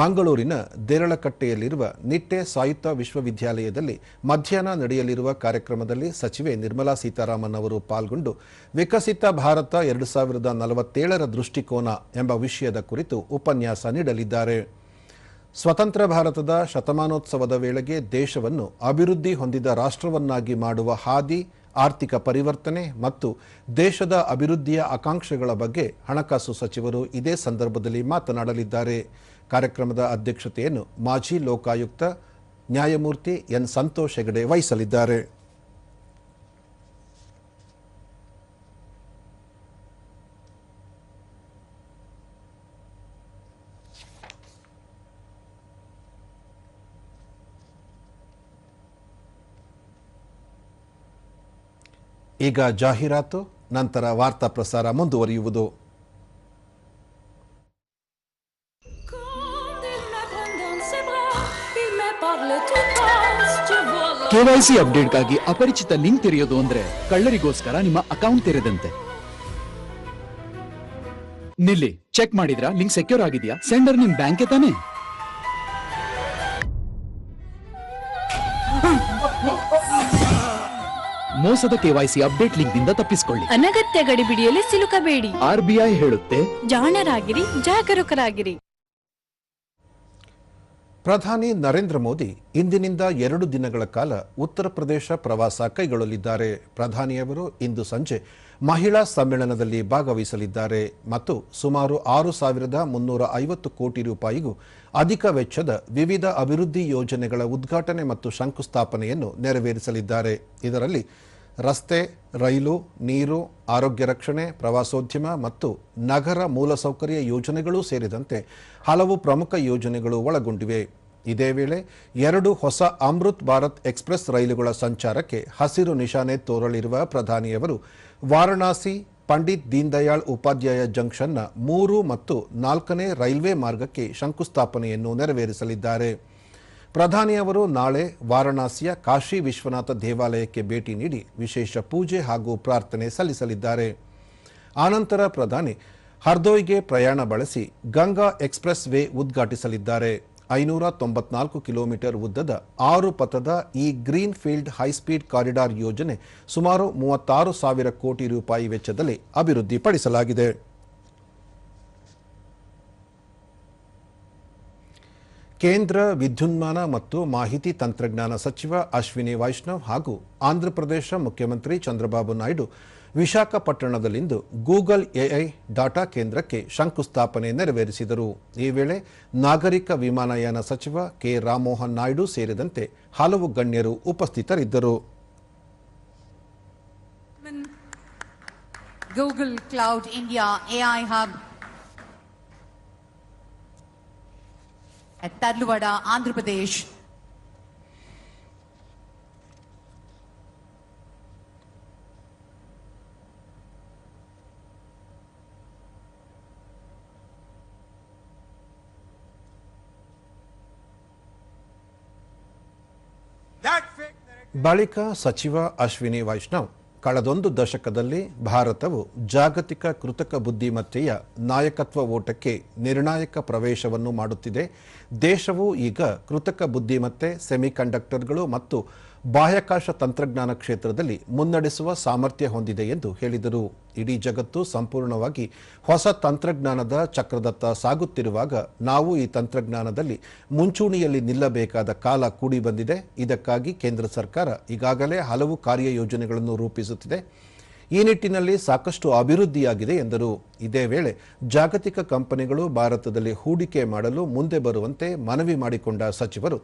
ಮಂಗಳೂರಿನ ದೇರಳಕಟ್ಟೆಯಲ್ಲಿರುವ ನಿಟ್ಟೆ ಸಾಯುತ್ತ ವಿಶ್ವವಿದ್ಯಾಲಯದಲ್ಲಿ ಮಧ್ಯಾಹ್ನ ನಡೆಯಲಿರುವ ಕಾರ್ಯಕ್ರಮದಲ್ಲಿ ಸಚಿವೆ ನಿರ್ಮಲಾ ಸೀತಾರಾಮನ್ ಅವರು ಪಾಲ್ಗೊಂಡು ವಿಕಸಿತ ಭಾರತ 2047ರ ದೃಷ್ಟಿಕೋನ ಎಂಬ ವಿಷಯದ ಕುರಿತು ಉಪನ್ಯಾಸ ನೀಡಲಿದ್ದಾರೆ. ಸ್ವತಂತ್ರ ಭಾರತದ ಶತಮಾನೋತ್ಸವದ ವೇಳೆಗೆ ದೇಶವನ್ನು ಅಭಿವೃದ್ಧಿ ಹೊಂದಿದ ರಾಷ್ಟ್ರವನ್ನಾಗಿ ಮಾಡುವ ಹಾದಿ, ಆರ್ಥಿಕ ಪರಿವರ್ತನೆ ಮತ್ತು ದೇಶದ ಅಭಿವೃದ್ಧಿಯ ಆಕಾಂಕ್ಷೆಗಳ ಬಗ್ಗೆ ಹಣಕಾಸು ಸಚಿವರು ಇದೇ ಸಂದರ್ಭದಲ್ಲಿ ಮಾತನಾಡಲಿದ್ದಾರೆ. ಕಾರ್ಯಕ್ರಮದ ಅಧ್ಯಕ್ಷತೆಯನ್ನು ಮಾಜಿ ಲೋಕಾಯುಕ್ತ ನ್ಯಾಯಮೂರ್ತಿ ಎನ್ ಸಂತೋಷ್ ಹೆಗಡೆ ವಹಿಸಲಿದ್ದಾರೆ. ಈಗ ಜಾಹೀರಾತು, ನಂತರ ವಾರ್ತಾ ಪ್ರಸಾರ ಮುಂದುವರಿಯುವುದು. KYC ಅಪ್ಡೇಟ್ಗಾಗಿ ಅಪರಿಚಿತ ಲಿಂಕ್ ತೆರೆಯೋದು ಅಂದ್ರೆ ಕಳ್ಳರಿಗೋಸ್ಕರ ನಿಮ್ಮ ಅಕೌಂಟ್ ತೆರೆದಂತೆ. ನಿಲ್ಲಿ, ಚೆಕ್ ಮಾಡಿದ್ರಾ ಲಿಂಕ್ ಸೆಕ್ಯೂರ್ ಆಗಿದೆಯಾ? ಸೆಂಡರ್ ನಿಮ್ ಬ್ಯಾಂಕ್ ತಾನೆ? ಮೋಸದ KYC ಅಪ್ಡೇಟ್ ಲಿಂಕ್ ನಿಂದ ತಪ್ಪಿಸಿಕೊಳ್ಳಿ. ಅನಗತ್ಯ ಗಡಿಬಿಡಿಯಲ್ಲಿ ಸಿಲುಕಬೇಡಿ. RBI ಹೇಳುತ್ತೆ, ಜಾಣರಾಗಿರಿ, ಜಾಗರೂಕರಾಗಿರಿ. ಪ್ರಧಾನಿ ನರೇಂದ್ರ ಮೋದಿ ಇಂದಿನಿಂದ 2 ದಿನಗಳ ಕಾಲ ಉತ್ತರ ಪ್ರದೇಶ ಪ್ರವಾಸ ಕೈಗೊಳ್ಳಲಿದ್ದಾರೆ. ಪ್ರಧಾನಿಯವರು ಇಂದು ಸಂಜೆ ಮಹಿಳಾ ಸಮ್ಮೇಳನದಲ್ಲಿ ಭಾಗವಹಿಸಲಿದ್ದಾರೆ ಮತ್ತು ಸುಮಾರು 6,350 ಕೋಟಿ ರೂಪಾಯಿಗೂ ಅಧಿಕ ವೆಚ್ಚದ ವಿವಿಧ ಅಭಿವೃದ್ಧಿ ಯೋಜನೆಗಳ ಉದ್ಘಾಟನೆ ಮತ್ತು ಶಂಕುಸ್ಥಾಪನೆಯನ್ನು ನೆರವೇರಿಸಲಿದ್ದಾರೆ. ಇದರಲ್ಲಿ ರಸ್ತೆ, ರೈಲು, ನೀರು, ಆರೋಗ್ಯ ರಕ್ಷಣೆ, ಪ್ರವಾಸೋದ್ಯಮ ಮತ್ತು ನಗರ ಮೂಲಸೌಕರ್ಯ ಯೋಜನೆಗಳೂ ಸೇರಿದಂತೆ ಹಲವು ಪ್ರಮುಖ ಯೋಜನೆಗಳು ಒಳಗೊಂಡಿವೆ. ಇದೇ ವೇಳೆ 2 ಹೊಸ ಅಮೃತ್ ಭಾರತ್ ಎಕ್ಸ್ಪ್ರೆಸ್ ರೈಲುಗಳ ಸಂಚಾರಕ್ಕೆ ಹಸಿರು ನಿಶಾನೆ ತೋರಲಿರುವ ಪ್ರಧಾನಿಯವರು ವಾರಣಾಸಿ ಪಂಡಿತ್ ದೀನ್ ದಯಾಳ್ ಉಪಾಧ್ಯಾಯ ಜಂಕ್ಷನ್ನ 3 ಮತ್ತು 4ನೇ ರೈಲ್ವೆ ಮಾರ್ಗಕ್ಕೆ ಶಂಕುಸ್ಥಾಪನೆಯನ್ನು ನೆರವೇರಿಸಲಿದ್ದಾರೆ. ಪ್ರಧಾನಿಯವರು ನಾಳೆ ವಾರಣಾಸಿಯ ಕಾಶಿ ವಿಶ್ವನಾಥ ದೇವಾಲಯಕ್ಕೆ ಭೇಟಿ ನೀಡಿ ವಿಶೇಷ ಪೂಜೆ ಹಾಗೂ ಪ್ರಾರ್ಥನೆ ಸಲ್ಲಿಸಲಿದ್ದಾರೆ. ಆನಂತರ ಪ್ರಧಾನಿ ಹರ್ದೋಯ್ಗೆ ಪ್ರಯಾಣ ಬಳಸಿ ಗಂಗಾ ಎಕ್ಸ್ಪ್ರೆಸ್ ವೇ ಉದ್ಘಾಟಿಸಲಿದ್ದಾರೆ. 594 ಕಿಲೋಮೀಟರ್ ಉದ್ದದ 6 ಪಥದ ಈ ಗ್ರೀನ್ ಫೀಲ್ಡ್ ಹೈಸ್ಪೀಡ್ ಕಾರಿಡಾರ್ ಯೋಜನೆ ಸುಮಾರು 36,000 ಕೋಟಿ ರೂಪಾಯಿ ವೆಚ್ಚದಲ್ಲಿ ಅಭಿವೃದ್ಧಿಪಡಿಸಲಾಗಿದೆ. ಕೇಂದ್ರ ವಿದ್ಯುನ್ಮಾನ ಮತ್ತು ಮಾಹಿತಿ ತಂತ್ರಜ್ಞಾನ ಸಚಿವ ಅಶ್ವಿನಿ ವೈಷ್ಣವ್ ಹಾಗೂ ಆಂಧ್ರಪ್ರದೇಶ ಮುಖ್ಯಮಂತ್ರಿ ಚಂದ್ರಬಾಬು ನಾಯ್ಡು ವಿಶಾಖಪಟ್ಟಣದಲ್ಲಿಂದು ಗೂಗಲ್ ಎಐ ಡಾಟಾ ಕೇಂದ್ರಕ್ಕೆ ಶಂಕುಸ್ಥಾಪನೆ ನೆರವೇರಿಸಿದರು. ಈ ವೇಳೆ ನಾಗರಿಕ ವಿಮಾನಯಾನ ಸಚಿವ ಕೆ ರಾಮಮೋಹನ್ ನಾಯ್ಡು ಸೇರಿದಂತೆ ಹಲವು ಗಣ್ಯರು ಉಪಸ್ಥಿತರಿದ್ದರು. Google Cloud India AI Hub at Tarluvada, Andhra Pradesh. ಬಳಿಕ ಸಚಿವ ಅಶ್ವಿನಿ ವೈಷ್ಣವ್ ಕಳೆದೊಂದು ದಶಕದಲ್ಲಿ ಭಾರತವು ಜಾಗತಿಕ ಕೃತಕ ಬುದ್ಧಿಮತ್ತೆಯ ನಾಯಕತ್ವ ಓಟಕ್ಕೆ ನಿರ್ಣಾಯಕ ಪ್ರವೇಶವನ್ನು ಮಾಡುತ್ತಿದೆ. ದೇಶವು ಈಗ ಕೃತಕ ಬುದ್ಧಿಮತ್ತೆ, ಸೆಮಿಕಂಡಕ್ಟರ್ಗಳು ಮತ್ತು ಬಾಹ್ಯಾಕಾಶ ತಂತ್ರಜ್ಞಾನ ಕ್ಷೇತ್ರದಲ್ಲಿ ಮುನ್ನಡೆಸುವ ಸಾಮರ್ಥ್ಯ ಹೊಂದಿದೆ ಎಂದು ಹೇಳಿದರು. ಇಡೀ ಜಗತ್ತು ಸಂಪೂರ್ಣವಾಗಿ ಹೊಸ ತಂತ್ರಜ್ಞಾನದ ಚಕ್ರದತ್ತ ಸಾಗುತ್ತಿರುವಾಗ ನಾವು ಈ ತಂತ್ರಜ್ಞಾನದಲ್ಲಿ ಮುಂಚೂಣಿಯಲ್ಲಿ ನಿಲ್ಲಬೇಕಾದ ಕಾಲ ಕೂಡಿ ಬಂದಿದೆ. ಇದಕ್ಕಾಗಿ ಕೇಂದ್ರ ಸರ್ಕಾರ ಈಗಾಗಲೇ ಹಲವು ಕಾರ್ಯಯೋಜನೆಗಳನ್ನು ರೂಪಿಸುತ್ತಿದೆ. ಈ ನಿಟ್ಟಿನಲ್ಲಿ ಸಾಕಷ್ಟು ಅಭಿವೃದ್ಧಿಯಾಗಿದೆ ಎಂದರು. ಇದೇ ವೇಳೆ ಜಾಗತಿಕ ಕಂಪನಿಗಳು ಭಾರತದಲ್ಲಿ ಹೂಡಿಕೆ ಮಾಡಲು ಮುಂದೆ ಬರುವಂತೆ ಮನವಿ ಮಾಡಿಕೊಂಡ ಸಚಿವರು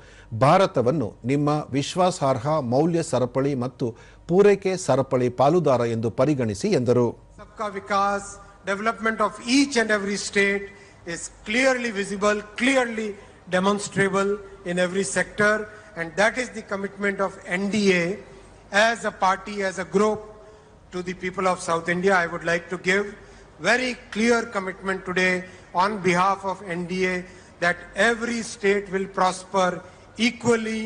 ಭಾರತವನ್ನು ನಿಮ್ಮ ವಿಶ್ವಾಸಾರ್ಹ ಮೌಲ್ಯ ಸರಪಳಿ ಮತ್ತು ಪೂರೈಕೆ ಸರಪಳಿ ಪಾಲುದಾರ ಎಂದು ಪರಿಗಣಿಸಿ ಎಂದರು. सबका विकास, development of each and every state is clearly visible, clearly demonstrable in every sector, and that is the commitment of NDA as a party, as a group. To the people of South India, I would like to give very clear commitment today on behalf of NDA that every state will prosper equally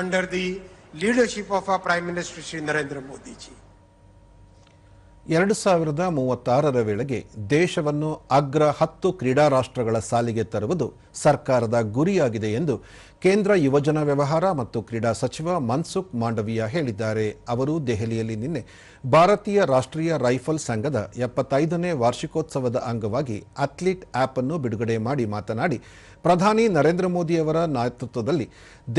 under the leadership of our Prime Minister Shri Narendra Modi ji. 2036ರ ವೇಳೆಗೆ ದೇಶವನ್ನು ಅಗ್ರ 10 ಕ್ರೀಡಾ ರಾಷ್ಟ್ರಗಳ ಸಾಲಿಗೆ ತರುವುದು ಸರ್ಕಾರದ ಗುರಿಯಾಗಿದೆ ಎಂದು ಕೇಂದ್ರ ಯುವಜನ ವ್ಯವಹಾರ ಮತ್ತು ಕ್ರೀಡಾ ಸಚಿವ ಮನ್ಸುಖ್ ಮಾಂಡವಿಯಾ ಹೇಳಿದ್ದಾರೆ. ಅವರು ದೆಹಲಿಯಲ್ಲಿ ನಿನ್ನೆ ಭಾರತೀಯ ರಾಷ್ಟ್ರೀಯ ರೈಫಲ್ ಸಂಘದ 75ನೇ ವಾರ್ಷಿಕೋತ್ಸವದ ಅಂಗವಾಗಿ ಅಥ್ಲೀಟ್ ಆಪ್ ಅನ್ನು ಬಿಡುಗಡೆ ಮಾಡಿ ಮಾತನಾಡಿ, ಪ್ರಧಾನಿ ನರೇಂದ್ರ ಮೋದಿಯವರ ನೇತೃತ್ವದಲ್ಲಿ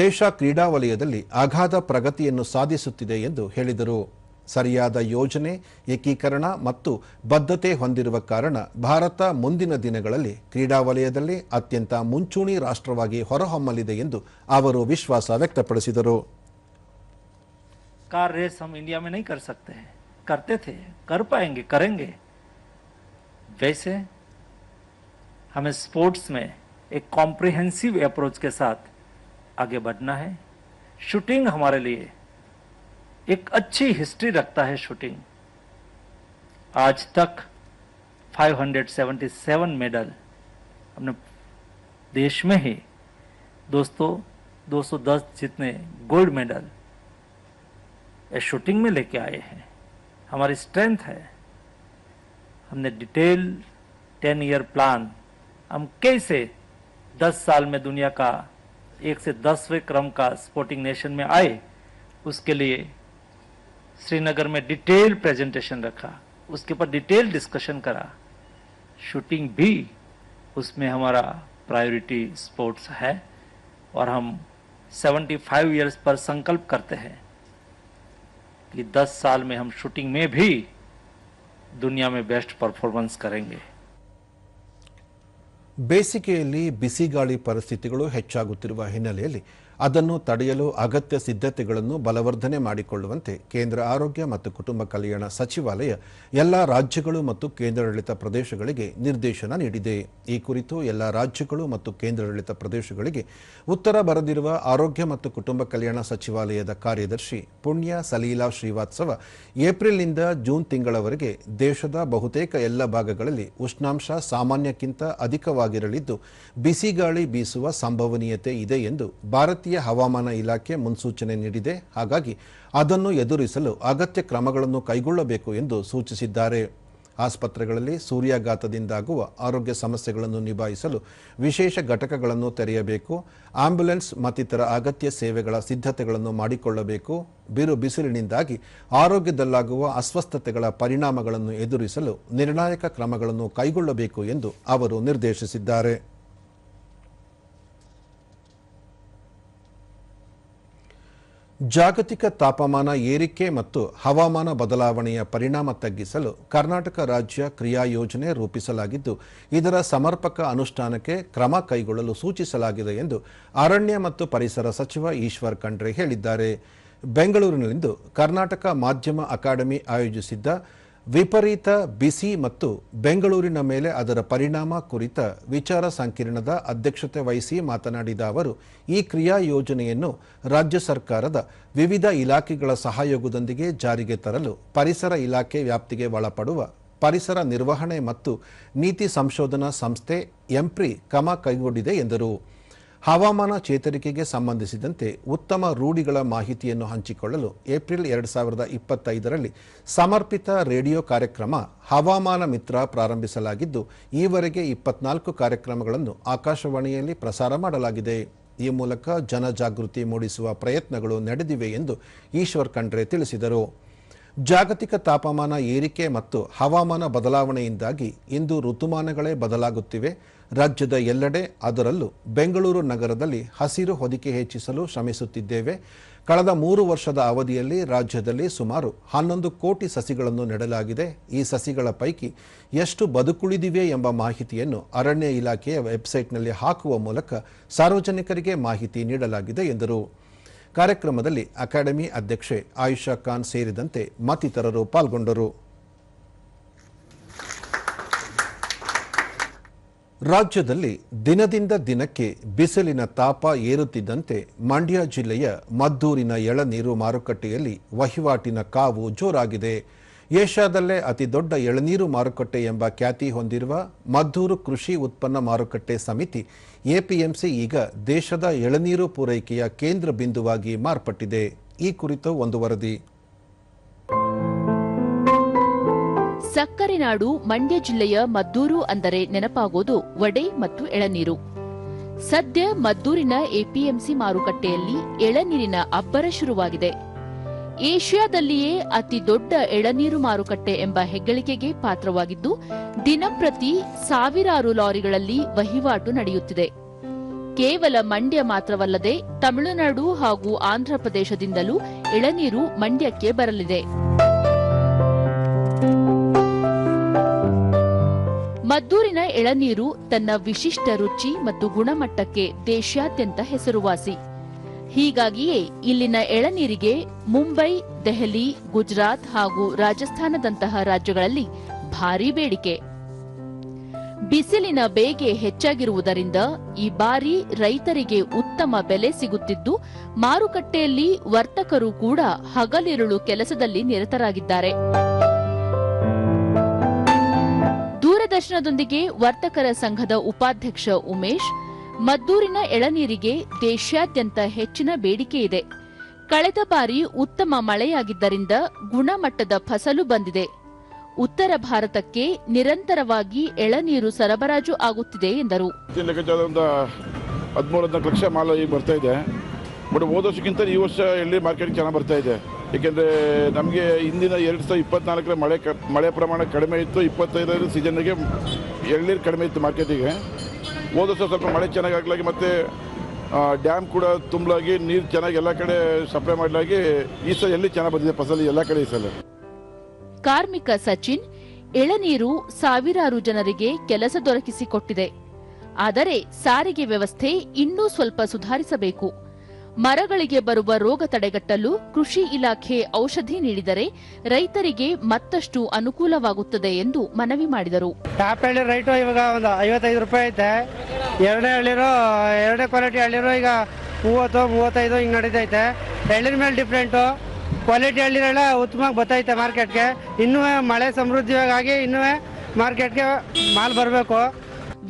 ದೇಶ ಕ್ರೀಡಾ ವಲಯದಲ್ಲಿ ಅಗಾಧ ಪ್ರಗತಿಯನ್ನು ಸಾಧಿಸುತ್ತಿದೆ ಎಂದು ಹೇಳಿದರು. ಸರಿಯಾದ ಯೋಜನೆ, ಏಕೀಕರಣ ಮತ್ತು ಬದ್ಧತೆ ಹೊಂದಿರುವ ಕಾರಣ ಭಾರತ ಮುಂದಿನ ದಿನಗಳಲ್ಲಿ ಕ್ರೀಡಾ ವಲಯದಲ್ಲಿ ಅತ್ಯಂತ ಮುಂಚೂಣಿ ರಾಷ್ಟ್ರವಾಗಿ ಹೊರಹೊಮ್ಮಲಿದೆ ಎಂದು ಅವರು ವಿಶ್ವಾಸ ವ್ಯಕ್ತಪಡಿಸಿದರು. कार रेस हम इंडिया में नहीं कर सकते हैं, करते थे, कर पाएंगे, करेंगे. वैसे हमें स्पोर्ट्स में एक कॉम्प्रिहेंसिव अप्रोच के साथ आगे बढ़ना है. शूटिंग हमारे लिए एक अच्छी हिस्ट्री रखता है. शूटिंग आज तक 577 मेडल अपने देश में ही, दोस्तों 210 जितने गोल्ड मेडल या शूटिंग में लेके आए हैं, हमारी स्ट्रेंथ है। हमने डिटेल 10 ईयर प्लान, हम कैसे 10 साल में दुनिया का 1 से 10वें क्रम का स्पोर्टिंग नेशन में आए, उसके लिए श्रीनगर में डिटेल प्रेजेंटेशन रखा, उसके ऊपर डिटेल डिस्कशन करा। शूटिंग भी उसमें हमारा प्रायोरिटी स्पोर्ट्स है और हम 75 ईयर्स पर संकल्प करते हैं कि 10 साल में हम शूटिंग में भी दुनिया में बेस्ट परफॉर्मेंस करेंगे। ಬೇಸಿಗೆಯಲ್ಲಿ ಬಿಸಿಗಾಳಿ ಪರಿಸ್ಥಿತಿಗಳು ಹೆಚ್ಚಾಗುತ್ತಿರುವ ಹಿನ್ನೆಲೆಯಲ್ಲಿ ಅದನ್ನು ತಡೆಯಲು ಅಗತ್ಯ ಸಿದ್ಧತೆಗಳನ್ನು ಬಲವರ್ಧನೆ ಮಾಡಿಕೊಳ್ಳುವಂತೆ ಕೇಂದ್ರ ಆರೋಗ್ಯ ಮತ್ತು ಕುಟುಂಬ ಕಲ್ಯಾಣ ಸಚಿವಾಲಯ ಎಲ್ಲ ರಾಜ್ಯಗಳು ಮತ್ತು ಕೇಂದ್ರಾಡಳಿತ ಪ್ರದೇಶಗಳಿಗೆ ನಿರ್ದೇಶನ ನೀಡಿದೆ. ಈ ಕುರಿತು ಎಲ್ಲ ರಾಜ್ಯಗಳು ಮತ್ತು ಕೇಂದ್ರಾಡಳಿತ ಪ್ರದೇಶಗಳಿಗೆ ಉತ್ತರ ಬರೆದಿರುವ ಆರೋಗ್ಯ ಮತ್ತು ಕುಟುಂಬ ಕಲ್ಯಾಣ ಸಚಿವಾಲಯದ ಕಾರ್ಯದರ್ಶಿ ಪುಣ್ಯ ಸಲೀಲಾ ಶ್ರೀವಾತ್ಸವ ಏಪ್ರಿಲ್ನಿಂದ ಜೂನ್ ತಿಂಗಳವರೆಗೆ ದೇಶದ ಬಹುತೇಕ ಎಲ್ಲ ಭಾಗಗಳಲ್ಲಿ ಉಷ್ಣಾಂಶ ಸಾಮಾನ್ಯಕ್ಕಿಂತ ಅಧಿಕವಾಗಿರಲಿದ್ದು ಬಿಸಿಗಾಳಿ ಬೀಸುವ ಸಂಭವನೀಯತೆ ಇದೆ ಎಂದು ಭಾರತೀಯ ಹವಾಮಾನ ಇಲಾಖೆ ಮುನ್ಸೂಚನೆ ನೀಡಿದೆ. ಹಾಗಾಗಿ ಅದನ್ನು ಎದುರಿಸಲು ಅಗತ್ಯ ಕ್ರಮಗಳನ್ನು ಕೈಗೊಳ್ಳಬೇಕು ಎಂದು ಸೂಚಿಸಿದ್ದಾರೆ. ಆಸ್ಪತ್ರೆಗಳಲ್ಲಿ ಸೂರ್ಯಾಘಾತದಿಂದಾಗುವ ಆರೋಗ್ಯ ಸಮಸ್ಯೆಗಳನ್ನು ನಿಭಾಯಿಸಲು ವಿಶೇಷ ಘಟಕಗಳನ್ನು ತೆರೆಯಬೇಕು. ಆಂಬ್ಯುಲೆನ್ಸ್ ಮತ್ತಿತರ ಅಗತ್ಯ ಸೇವೆಗಳ ಸಿದ್ಧತೆಗಳನ್ನು ಮಾಡಿಕೊಳ್ಳಬೇಕು. ಬಿರು ಬಿಸಿಲಿನಿಂದಾಗಿ ಆರೋಗ್ಯದಲ್ಲಾಗುವ ಅಸ್ವಸ್ಥತೆಗಳ ಪರಿಣಾಮಗಳನ್ನು ಎದುರಿಸಲು ನಿರ್ಣಾಯಕ ಕ್ರಮಗಳನ್ನು ಕೈಗೊಳ್ಳಬೇಕು ಎಂದು ಅವರು ನಿರ್ದೇಶಿಸಿದ್ದಾರೆ. ಜಾಗತಿಕ ತಾಪಮಾನ ಏರಿಕೆ ಮತ್ತು ಹವಾಮಾನ ಬದಲಾವಣೆಯ ಪರಿಣಾಮ ತಗ್ಗಿಸಲು ಕರ್ನಾಟಕ ರಾಜ್ಯ ಕ್ರಿಯಾ ಯೋಜನೆ ರೂಪಿಸಲಾಗಿದ್ದು, ಇದರ ಸಮರ್ಪಕ ಅನುಷ್ಠಾನಕ್ಕೆ ಕ್ರಮ ಕೈಗೊಳ್ಳಲು ಸೂಚಿಸಲಾಗಿದೆ ಎಂದು ಅರಣ್ಯ ಮತ್ತು ಪರಿಸರ ಸಚಿವ ಈಶ್ವರ್ ಖಂಡ್ರೆ ಹೇಳಿದ್ದಾರೆ. ಬೆಂಗಳೂರಿನಲ್ಲಿಂದು ಕರ್ನಾಟಕ ಮಾಧ್ಯಮ ಅಕಾಡೆಮಿ ಆಯೋಜಿಸಿದ್ದ ವಿಪರೀತ ಬಿಸಿ ಮತ್ತು ಬೆಂಗಳೂರಿನ ಮೇಲೆ ಅದರ ಪರಿಣಾಮ ಕುರಿತ ವಿಚಾರ ಸಂಕಿರಣದ ಅಧ್ಯಕ್ಷತೆ ವಹಿಸಿ ಮಾತನಾಡಿದ ಅವರು, ಈ ಕ್ರಿಯಾ ಯೋಜನೆಯನ್ನು ರಾಜ್ಯ ಸರ್ಕಾರದ ವಿವಿಧ ಇಲಾಖೆಗಳ ಸಹಯೋಗದೊಂದಿಗೆ ಜಾರಿಗೆ ತರಲು ಪರಿಸರ ಇಲಾಖೆ ವ್ಯಾಪ್ತಿಗೆ ಒಳಪಡುವ ಪರಿಸರ ನಿರ್ವಹಣೆ ಮತ್ತು ನೀತಿ ಸಂಶೋಧನಾ ಸಂಸ್ಥೆ ಎಂಪ್ರಿ ಕ್ರಮ ಕೈಗೊಂಡಿದೆ ಎಂದರು. ಹವಾಮಾನ ಚೇತರಿಕೆಗೆ ಸಂಬಂಧಿಸಿದಂತೆ ಉತ್ತಮ ರೂಢಿಗಳ ಮಾಹಿತಿಯನ್ನು ಹಂಚಿಕೊಳ್ಳಲು ಏಪ್ರಿಲ್ 2025ರಲ್ಲಿ ಸಮರ್ಪಿತ ರೇಡಿಯೋ ಕಾರ್ಯಕ್ರಮ ಹವಾಮಾನ ಮಿತ್ರ ಪ್ರಾರಂಭಿಸಲಾಗಿದ್ದು, ಈವರೆಗೆ 24 ಕಾರ್ಯಕ್ರಮಗಳನ್ನು ಆಕಾಶವಾಣಿಯಲ್ಲಿ ಪ್ರಸಾರ ಮಾಡಲಾಗಿದೆ. ಈ ಮೂಲಕ ಜನಜಾಗೃತಿ ಮೂಡಿಸುವ ಪ್ರಯತ್ನಗಳು ನಡೆದಿವೆ ಎಂದು ಈಶ್ವರ್ ಖಂಡ್ರೆ ತಿಳಿಸಿದರು. ಜಾಗತಿಕ ತಾಪಮಾನ ಏರಿಕೆ ಮತ್ತು ಹವಾಮಾನ ಬದಲಾವಣೆಯಿಂದಾಗಿ ಇಂದು ಋತುಮಾನಗಳೇ ಬದಲಾಗುತ್ತಿವೆ. ರಾಜ್ಯದ ಎಲ್ಲೆಡೆ, ಅದರಲ್ಲೂ ಬೆಂಗಳೂರು ನಗರದಲ್ಲಿ ಹಸಿರು ಹೊದಿಕೆ ಹೆಚ್ಚಿಸಲು ಶ್ರಮಿಸುತ್ತಿದ್ದೇವೆ. ಕಳೆದ 3 ವರ್ಷದ ಅವಧಿಯಲ್ಲಿ ರಾಜ್ಯದಲ್ಲಿ ಸುಮಾರು 11 ಕೋಟಿ ಸಸಿಗಳನ್ನು ನೆಡಲಾಗಿದೆ. ಈ ಸಸಿಗಳ ಪೈಕಿ ಎಷ್ಟು ಬದುಕುಳಿದಿವೆ ಎಂಬ ಮಾಹಿತಿಯನ್ನು ಅರಣ್ಯ ಇಲಾಖೆಯ ವೆಬ್ಸೈಟ್ನಲ್ಲಿ ಹಾಕುವ ಮೂಲಕ ಸಾರ್ವಜನಿಕರಿಗೆ ಮಾಹಿತಿ ನೀಡಲಾಗಿದೆ ಎಂದರು. ಕಾರ್ಯಕ್ರಮದಲ್ಲಿ ಅಕಾಡೆಮಿ ಅಧ್ಯಕ್ಷೆ ಆಯಿಷಾ ಖಾನ್ ಸೇರಿದಂತೆ ಮತ್ತಿತರರು ಪಾಲ್ಗೊಂಡರು. ರಾಜ್ಯದಲ್ಲಿ ದಿನದಿಂದ ದಿನಕ್ಕೆ ಬಿಸಿಲಿನ ತಾಪ ಏರುತ್ತಿದ್ದಂತೆ ಮಂಡ್ಯ ಜಿಲ್ಲೆಯ ಮದ್ದೂರಿನ ಎಳನೀರು ಮಾರುಕಟ್ಟೆಯಲ್ಲಿ ವಹಿವಾಟಿನ ಕಾವು ಜೋರಾಗಿದೆ. ಏಷ್ಯಾದಲ್ಲೇ ಅತಿ ದೊಡ್ಡ ಎಳನೀರು ಮಾರುಕಟ್ಟೆ ಎಂಬ ಖ್ಯಾತಿ ಹೊಂದಿರುವ ಮದ್ದೂರು ಕೃಷಿ ಉತ್ಪನ್ನ ಮಾರುಕಟ್ಟೆ ಸಮಿತಿ ಎಪಿಎಂಸಿ ಈಗ ದೇಶದ ಎಳನೀರು ಪೂರೈಕೆಯ ಕೇಂದ್ರ ಬಿಂದುವಾಗಿ ಮಾರ್ಪಟ್ಟಿದೆ. ಈ ಕುರಿತು ಒಂದು ವರದಿ. ಸಕ್ಕರೆ ನಾಡು ಮಂಡ್ಯ ಜಿಲ್ಲೆಯ ಮದ್ದೂರು ಅಂದರೆ ನೆನಪಾಗೋದು ವಡೆ ಮತ್ತು ಎಳನೀರು. ಸದ್ಯ ಮದ್ದೂರಿನ ಎಪಿಎಂಸಿ ಮಾರುಕಟ್ಟೆಯಲ್ಲಿ ಎಳನೀರಿನ ಅಬ್ಬರ ಶುರುವಾಗಿದೆ. ಏಷ್ಯಾದಲ್ಲಿಯೇ ಅತಿ ದೊಡ್ಡ ಎಳನೀರು ಮಾರುಕಟ್ಟೆ ಎಂಬ ಹೆಗ್ಗಳಿಕೆಗೆ ಪಾತ್ರವಾಗಿದ್ದು, ದಿನಂಪ್ರತಿ ಸಾವಿರಾರು ಲಾರಿಗಳಲ್ಲಿ ವಹಿವಾಟು ನಡೆಯುತ್ತಿದೆ. ಕೇವಲ ಮಂಡ್ಯ ಮಾತ್ರವಲ್ಲದೆ ತಮಿಳುನಾಡು ಹಾಗೂ ಆಂಧ್ರಪ್ರದೇಶದಿಂದಲೂ ಎಳನೀರು ಮಂಡ್ಯಕ್ಕೆ ಬರಲಿದೆ. ಮದ್ದೂರಿನ ಎಳನೀರು ತನ್ನ ವಿಶಿಷ್ಟ ರುಚಿ ಮತ್ತು ಗುಣಮಟ್ಟಕ್ಕೆ ದೇಶಾದ್ಯಂತ ಹೆಸರುವಾಸಿ. ಹೀಗಾಗಿಯೇ ಇಲ್ಲಿನ ಎಳನೀರಿಗೆ ಮುಂಬೈ, ದೆಹಲಿ, ಗುಜರಾತ್ ಹಾಗೂ ರಾಜಸ್ಥಾನದಂತಹ ರಾಜ್ಯಗಳಲ್ಲಿ ಭಾರೀ ಬೇಡಿಕೆ. ಬಿಸಿಲಿನ ಬೇಗೆ ಹೆಚ್ಚಾಗಿರುವುದರಿಂದ ಈ ಬಾರಿ ರೈತರಿಗೆ ಉತ್ತಮ ಬೆಲೆ ಸಿಗುತ್ತಿದ್ದು, ಮಾರುಕಟ್ಟೆಯಲ್ಲಿ ವರ್ತಕರು ಕೂಡ ಹಗಲಿರುಳು ಕೆಲಸದಲ್ಲಿ ನಿರತರಾಗಿದ್ದಾರೆ. ದೂರದರ್ಶನದೊಂದಿಗೆ ವರ್ತಕರ ಸಂಘದ ಉಪಾಧ್ಯಕ್ಷ ಉಮೇಶ್, ಮದ್ದೂರಿನ ಎಳನೀರಿಗೆ ದೇಶಾದ್ಯಂತ ಹೆಚ್ಚಿನ ಬೇಡಿಕೆ ಇದೆ. ಕಳೆದ ಬಾರಿ ಉತ್ತಮ ಮಳೆಯಾಗಿದ್ದರಿಂದ ಗುಣಮಟ್ಟದ ಫಸಲು ಬಂದಿದೆ. ಉತ್ತರ ಭಾರತಕ್ಕೆ ನಿರಂತರವಾಗಿ ಎಳನೀರು ಸರಬರಾಜು ಆಗುತ್ತಿದೆ ಎಂದರು. 13-14 ಲಕ್ಷ ಮಾಲ್ ಈಗ ಬರ್ತಾ ಇದೆ. ಬಟ್ ಹೋದ ವರ್ಷಕ್ಕಿಂತ ಈ ವರ್ಷ ಎಳ್ನೀರು ಮಾರ್ಕೆಟ್ ಚೆನ್ನಾಗಿ ಬರ್ತಾ ಇದೆ. ಏಕೆಂದರೆ ನಮಗೆ ಹಿಂದಿನ 2024 ಮಳೆ ಪ್ರಮಾಣ ಕಡಿಮೆ ಇತ್ತು. 25 ಸೀಸನ್ಗೆ ಎಳ್ನೀರು ಕಡಿಮೆ ಇತ್ತು ಮಾರ್ಕೆಟಿಗೆ. ಹೋದ ವರ್ಷ ಸ್ವಲ್ಪ ಮಳೆ ಚೆನ್ನಾಗಿ ಆಗಲಾಗಿ ಮತ್ತು ಡ್ಯಾಮ್ ಕೂಡ ತುಂಬಲಾಗಿ ನೀರು ಚೆನ್ನಾಗಿ ಎಲ್ಲ ಕಡೆ ಸಪ್ಲೈ ಮಾಡಲಾಗಿ ಈ ಸಲ ಎಲ್ಲಿ ಚೆನ್ನಾಗಿ ಬಂದಿದೆ ಫಸಲು ಎಲ್ಲ ಕಡೆ ಈ ಸಲ. ಕಾರ್ಮಿಕ ಸಚಿನ್, ಎಳನೀರು ಸಾವಿರಾರು ಜನರಿಗೆ ಕೆಲಸ ದೊರಕಿಸಿಕೊಟ್ಟಿದೆ. ಆದರೆ ಸಾರಿಗೆ ವ್ಯವಸ್ಥೆ ಇನ್ನೂ ಸ್ವಲ್ಪ ಸುಧಾರಿಸಬೇಕು. ಮರಗಳಿಗೆ ಬರುವ ರೋಗ ತಡೆಗಟ್ಟಲು ಕೃಷಿ ಇಲಾಖೆ ಔಷಧಿ ನೀಡಿದರೆ ರೈತರಿಗೆ ಮತ್ತಷ್ಟು ಅನುಕೂಲವಾಗುತ್ತದೆ ಎಂದು ಮನವಿ ಮಾಡಿದರು. ಟಾಪ್ ಎಳ್ನೀರು ರೈಟು ಇವಾಗ ಒಂದು 55 ರೂಪಾಯಿ ಐತೆ. ಎರಡನೇ ಕ್ವಾಲಿಟಿ ಎಳ್ನೀರು ಈಗ 30-35 ಹಿಂಗೆ ನಡೀತೈತೆ. ಎಳ್ನೀರ ಮೇಲೆ ಡಿಫ್ರೆಂಟು, ಕ್ವಾಲಿಟಿ ಎಳ್ನೀರೆಲ್ಲ ಉತ್ತಮವಾಗಿ ಬರ್ತೈತೆ ಮಾರ್ಕೆಟ್ಗೆ. ಇನ್ನೂ ಮಳೆ ಸಮೃದ್ಧಿಯಾಗಿ ಇನ್ನೂ ಮಾರ್ಕೆಟ್ಗೆ ಮಾಲ್ ಬರಬೇಕು.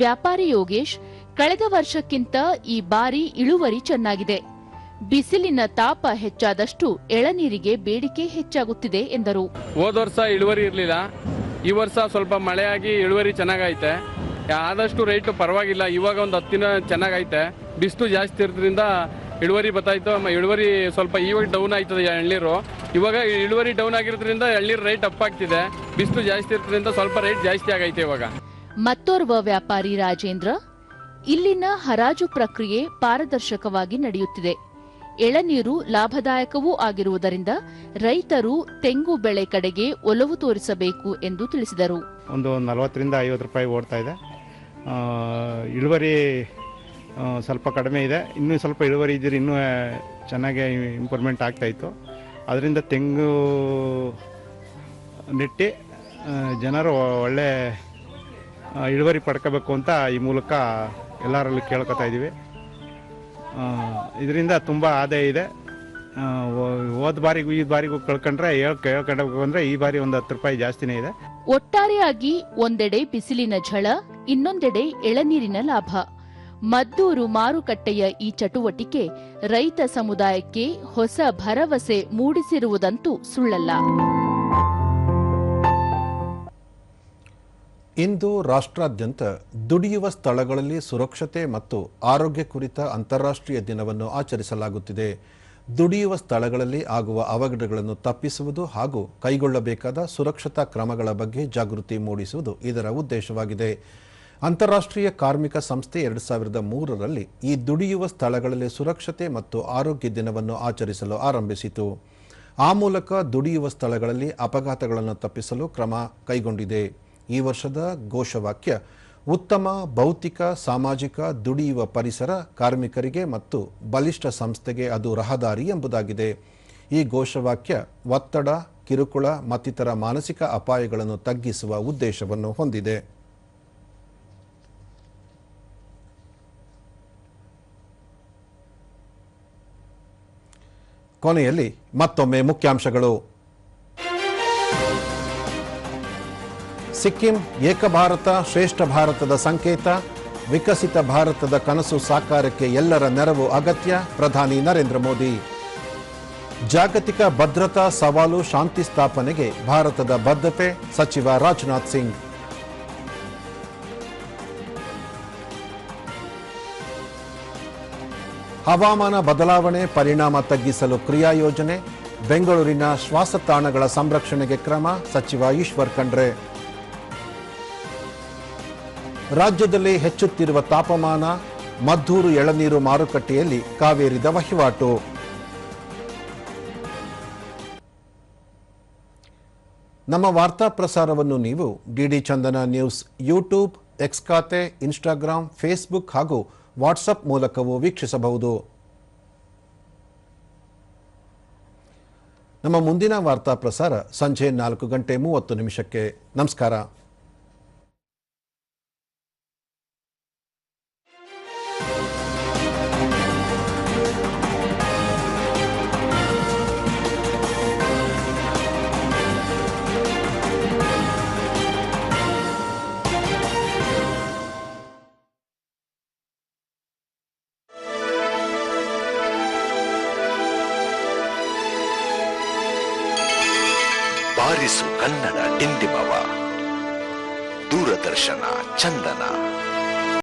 ವ್ಯಾಪಾರಿ ಯೋಗೇಶ್, ಕಳೆದ ವರ್ಷಕ್ಕಿಂತ ಈ ಬಾರಿ ಇಳುವರಿ ಚೆನ್ನಾಗಿದೆ. ಬಿಸಿಲಿನ ತಾಪ ಹೆಚ್ಚಾದಷ್ಟು ಎಳನೀರಿಗೆ ಬೇಡಿಕೆ ಹೆಚ್ಚಾಗುತ್ತಿದೆ ಎಂದರು. ಹೋದ ವರ್ಷ ಇಳುವರಿ ಇರಲಿಲ್ಲ, ಈ ವರ್ಷ ಸ್ವಲ್ಪ ಮಳೆಯಾಗಿ ಇಳುವರಿ ಚೆನ್ನಾಗೈತೆ. ಆದಷ್ಟು ರೇಟು ಪರವಾಗಿಲ್ಲ. ಇವಾಗ ಒಂದು 10 ದಿನ ಚೆನ್ನಾಗೈತೆ. ಬಿಸಿಲು ಜಾಸ್ತಿ ಇರೋದ್ರಿಂದ ಇಳುವರಿ ಬರ್ತಾಯಿತ್ತು. ಇಳುವರಿ ಸ್ವಲ್ಪ ಇವಾಗ ಡೌನ್ ಆಯ್ತದೆ ಎಳ್ನೀರು. ಇವಾಗ ಇಳುವರಿ ಡೌನ್ ಆಗಿರೋದ್ರಿಂದ ಎಳ್ನೀರು ರೇಟ್ ಅಪ್ ಆಗ್ತಿದೆ. ಬಿಸಿಲು ಜಾಸ್ತಿ ಇರೋದ್ರಿಂದ ಸ್ವಲ್ಪ ರೇಟ್ ಜಾಸ್ತಿ ಆಗೈತೆ ಇವಾಗ. ಮತ್ತೋರ್ವ ವ್ಯಾಪಾರಿ ರಾಜೇಂದ್ರ, ಇಲ್ಲಿನ ಹರಾಜು ಪ್ರಕ್ರಿಯೆ ಪಾರದರ್ಶಕವಾಗಿ ನಡೆಯುತ್ತಿದೆ. ಎಳನೀರು ಲಾಭದಾಯಕವೂ ಆಗಿರುವುದರಿಂದ ರೈತರು ತೆಂಗು ಬೆಳೆ ಕಡೆಗೆ ಒಲವು ತೋರಿಸಬೇಕು ಎಂದು ತಿಳಿಸಿದರು. ಒಂದು 40-50 ರೂಪಾಯಿ ಓಡ್ತಾ ಇದೆ. ಇಳುವರಿ ಸ್ವಲ್ಪ ಕಡಿಮೆ ಇದೆ. ಇನ್ನೂ ಸ್ವಲ್ಪ ಇಳುವರಿ ಇದ್ದರೆ ಇನ್ನೂ ಚೆನ್ನಾಗಿ ಇಂಪ್ರೂವ್ಮೆಂಟ್ ಆಗ್ತಾಯಿತ್ತು. ಅದರಿಂದ ತೆಂಗು ನೆಟ್ಟಿ ಜನರು ಒಳ್ಳೆ ಇಳುವರಿ ಪಡ್ಕೋಬೇಕು ಅಂತ ಈ ಮೂಲಕ ಎಲ್ಲರಲ್ಲೂ ಕೇಳ್ಕೊತಾ ಇದ್ದೀವಿ. ಇದರಿಂದ ತುಂಬ ಆದಾಯ ಇದೆ. ಹೋದ ಬಾರಿಗೂ ಈ ಬಾರಿಗೂ ಕೇಳ್ಕೊಂಡಬೇಕು ಅಂದರೆ ಈ ಬಾರಿ ಒಂದು 10 ರೂಪಾಯಿ ಜಾಸ್ತಿನೇ ಇದೆ. ಒಟ್ಟಾರೆಯಾಗಿ ಒಂದೆಡೆ ಬಿಸಿಲಿನ ಝಳ, ಇನ್ನೊಂದೆಡೆ ಎಳನೀರಿನ ಲಾಭ. ಮದ್ದೂರು ಮಾರುಕಟ್ಟೆಯ ಈ ಚಟುವಟಿಕೆ ರೈತ ಸಮುದಾಯಕ್ಕೆ ಹೊಸ ಭರವಸೆ ಮೂಡಿಸಿರುವುದಂತೂ ಸುಳ್ಳಲ್ಲ. ಇಂದು ರಾಷ್ಟ್ರಾದ್ಯಂತ ದುಡಿಯುವ ಸ್ಥಳಗಳಲ್ಲಿ ಸುರಕ್ಷತೆ ಮತ್ತು ಆರೋಗ್ಯ ಕುರಿತ ಅಂತಾರಾಷ್ಟ್ರೀಯ ದಿನವನ್ನು ಆಚರಿಸಲಾಗುತ್ತಿದೆ. ದುಡಿಯುವ ಸ್ಥಳಗಳಲ್ಲಿ ಆಗುವ ಅವಘಡಗಳನ್ನು ತಪ್ಪಿಸುವುದು ಹಾಗೂ ಕೈಗೊಳ್ಳಬೇಕಾದ ಸುರಕ್ಷತಾ ಕ್ರಮಗಳ ಬಗ್ಗೆ ಜಾಗೃತಿ ಮೂಡಿಸುವುದು ಇದರ ಉದ್ದೇಶವಾಗಿದೆ. ಅಂತಾರಾಷ್ಟ್ರೀಯ ಕಾರ್ಮಿಕ ಸಂಸ್ಥೆ 2003ರಲ್ಲಿ ಈ ದುಡಿಯುವ ಸ್ಥಳಗಳಲ್ಲಿ ಸುರಕ್ಷತೆ ಮತ್ತು ಆರೋಗ್ಯ ದಿನವನ್ನು ಆಚರಿಸಲು ಆರಂಭಿಸಿತು. ಆ ಮೂಲಕ ದುಡಿಯುವ ಸ್ಥಳಗಳಲ್ಲಿ ಅಪಘಾತಗಳನ್ನು ತಪ್ಪಿಸಲು ಕ್ರಮ ಕೈಗೊಂಡಿದೆ. ಈ ವರ್ಷದ ಘೋಷವಾಕ್ಯ ಉತ್ತಮ ಭೌತಿಕ ಸಾಮಾಜಿಕ ದುಡಿಯುವ ಪರಿಸರ ಕಾರ್ಮಿಕರಿಗೆ ಮತ್ತು ಬಲಿಷ್ಠ ಸಂಸ್ಥೆಗೆ ಅದು ರಹದಾರಿ ಎಂಬುದಾಗಿದೆ. ಈ ಘೋಷವಾಕ್ಯ ಒತ್ತಡ, ಕಿರುಕುಳ ಮತ್ತಿತರ ಮಾನಸಿಕ ಅಪಾಯಗಳನ್ನು ತಗ್ಗಿಸುವ ಉದ್ದೇಶವನ್ನು ಹೊಂದಿದೆ. ಕೊನೆಯಲ್ಲಿ ಮತ್ತೊಮ್ಮೆ ಮುಖ್ಯಾಂಶಗಳು. ಸಿಕ್ಕಿಂ ಏಕ ಭಾರತ ಶ್ರೇಷ್ಠ ಭಾರತದ ಸಂಕೇತ. ವಿಕಸಿತ ಭಾರತದ ಕನಸು ಸಾಕಾರಕ್ಕೆ ಎಲ್ಲರ ನೆರವು ಅಗತ್ಯ. ಪ್ರಧಾನಿ ನರೇಂದ್ರ ಮೋದಿ. ಜಾಗತಿಕ ಭದ್ರತಾ ಸವಾಲು ಶಾಂತಿ ಸ್ಥಾಪನೆಗೆ ಭಾರತದ ಬದ್ಧತೆ. ಸಚಿವ ರಾಜನಾಥ್ ಸಿಂಗ್. ಹವಾಮಾನ ಬದಲಾವಣೆ ಪರಿಣಾಮ ತಗ್ಗಿಸಲು ಕ್ರಿಯಾ ಯೋಜನೆ. ಬೆಂಗಳೂರಿನ ಶ್ವಾಸತಾಣಗಳ ಸಂರಕ್ಷಣೆಗೆ ಕ್ರಮ. ಸಚಿವ ಈಶ್ವರ್ ಖಂಡ್ರೆ. ರಾಜ್ಯದಲ್ಲಿ ಹೆಚ್ಚುತ್ತಿರುವ ತಾಪಮಾನ. ಮದ್ದೂರು ಎಳನೀರು ಮಾರುಕಟ್ಟೆಯಲ್ಲಿ ಕಾವೇರಿದ ವಹಿವಾಟು. ನಮ್ಮ ವಾರ್ತಾ ಪ್ರಸಾರವನ್ನು ನೀವು ಡಿಡಿ ಚಂದನ ನ್ಯೂಸ್ ಯೂಟ್ಯೂಬ್, ಎಕ್ಸ್ ಖಾತೆ, ಇನ್ಸ್ಟಾಗ್ರಾಂ, ಫೇಸ್ಬುಕ್ ಹಾಗೂ ವಾಟ್ಸಪ್ ಮೂಲಕವೂ ವೀಕ್ಷಿಸಬಹುದು. ನಮ್ಮ ಮುಂದಿನ ವಾರ್ತಾ ಪ್ರಸಾರ ಸಂಜೆ 4:30 ನಮಸ್ಕಾರ. ಆರಿಸು ಕನ್ನಡ ಡಿಂಡಿಮವ. ದೂರದರ್ಶನ ಚಂದನ.